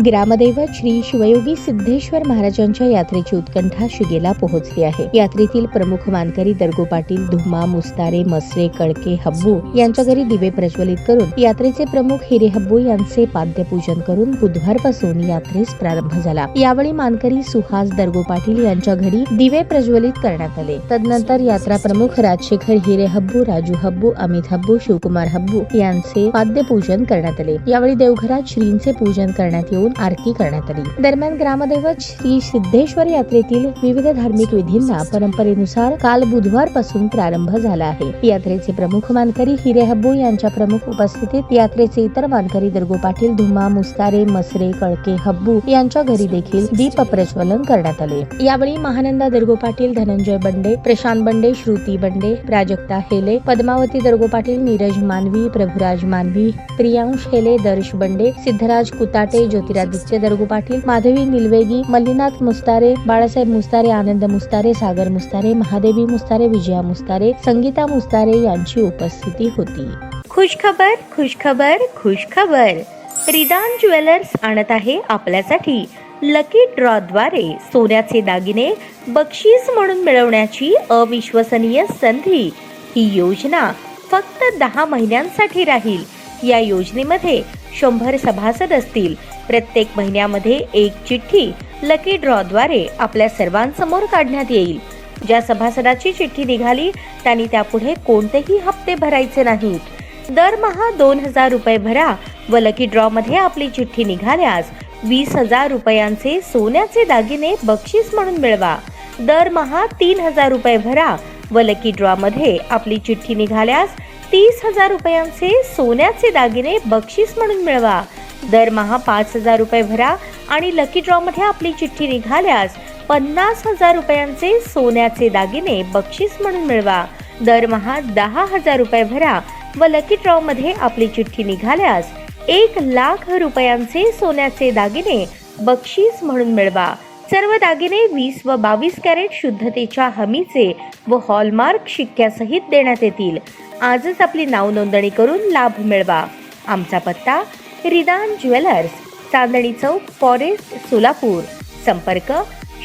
ग्रामदैवत श्री शिवयोगी सिद्धेश्वर महाराजांच्या यात्रेची उत्कंठा शिगेला पोहोचली आहे। यात्रेतील प्रमुख मानकरी दरगो पाटील, धुमा, मुस्तारे, मसरे, कळके, हब्बू यांच्या घरी दिवे प्रज्वलित करून यात्रेचे प्रमुख हिरे हब्बू यांचे पाद्यपूजन करून बुधवारपासून यात्रेस प्रारंभ झाला। यावेळी मानकरी सुहास दरगो पाटील यांच्या घरी दिवे प्रज्वलित करण्यात आले। तदनंतर यात्रा प्रमुख राजशेखर हिरे हब्बू, राजू हब्बू, अमित हब्बू, शिवकुमार हब्बू यांचे पाद्यपूजन करण्यात आले। यावेळी देवघरात श्रींचे पूजन करण्यात येऊन आरती करण्यात आली। दरम्यान ग्रामदैवत श्री सिद्धेश्वर यात्रेतील विविध धार्मिक विधींना परंपरेनुसार काल बुधवारपासून प्रारंभ झाला आहे। यात्रेचे प्रमुख मानकरी हिरे हब्बू यांच्या प्रमुख उपस्थितीत यात्रेचे इतर मानकरी दरगो पाटील, धुमा, मुस्तारे, मसरे, कळके, हब्बू यांच्या घरी देखील दीप प्रज्वलन करण्यात आले। यावेळी महानंदा दरगो पाटील, धनंजय बंडे, प्रशांत बंडे, श्रुती बंडे, प्राजक्ता हेले, पद्मावती दरगो पाटील, नीरज मानवी, प्रभुराज मानवी, प्रियांश हेले, दर्श बंडे, सिद्धराज कुताटे, ज्योतिरादित्य दरगो पाटील, माधवी निलवेगी, मल्लीनाथ मुस्तारे, बाळासाहेब मुस्तारे, आनंद मुस्तारे, सागर मुस्तारे, महादेवी मुस्तारे, विजया मुस्तारे, संगीता मुस्तारे यांची उपस्थिती होती। खुशखबर खुशखबर खुशखबर, रिदान ज्वेलर्स आणत आहे आपल्यासाठी लकी ड्रॉ द्वारे सोन्याचे दागिने बक्षीस म्हणून मिळवण्याची अविश्वसनीय संधी। ही योजना फक्त 10 महिन्यांसाठी राहील। या योजनेमध्ये 100 सभासद असतील। प्रत्येक महिन्यामध्ये एक चिठ्ठी लकी ड्रॉ द्वारे आपल्या सर्वांसमोर काढण्यात येईल। ज्या सभासदाची चिठ्ठी निघाली त्यांनी त्यापुढे कोणतेही हप्ते भरायचे नाहीत। दरमहा 2000 रुपये भरा व लकी ड्रॉ मध्ये आपली चिठ्ठी निघाल्यास 20,000 रुपयांचे सोन्याचे दागिने बक्षीस म्हणून मिळवा। दरमहा 3000 रुपये भरा व लकी ड्रॉ मध्ये आपली चिठ्ठी निघाल्यास 30,000 रुपयांचे सोन्याचे दागिने बक्षीस म्हणून मिळवा। दरमहा 5,000 रुपये भरा आणि लकी ड्रॉ मध्ये आपली चिठ्ठी निघाल्यास 50,000 रुपयांचे सोन्याचे दागिने बक्षीस म्हणून मिळवा। दरमहा 10,000 रुपये भरा व लकी ड्रॉ मध्ये आपली चिठ्ठी निघाल्यास 1,00,000 रुपयांचे सोन्याचे दागिने बक्षीस म्हणून मिळवा। सर्व दागिने 20 व 22 कॅरेट शुद्धतेच्या हमीचे व हॉलमार्क शिक्क्यासहित देण्यात येतील। आजच आपली नाव नोंदणी करून लाभ मिळवा। आमचा पत्ता रिदान ज्वेलर्स, चांदणी चौक, फॉरेस्ट, सोलापूर। संपर्क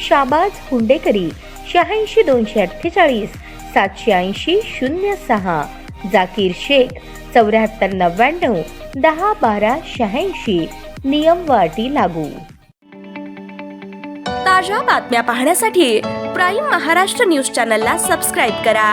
शाबाज हुंडेकरी 86 248 780 06, जाकीर शेख 74 99 10 12 86। नियम व अटी लागू। ताज्या बातम्या पाहण्यासाठी प्राईम महाराष्ट्र न्यूज चॅनलला सबस्क्राईब करा।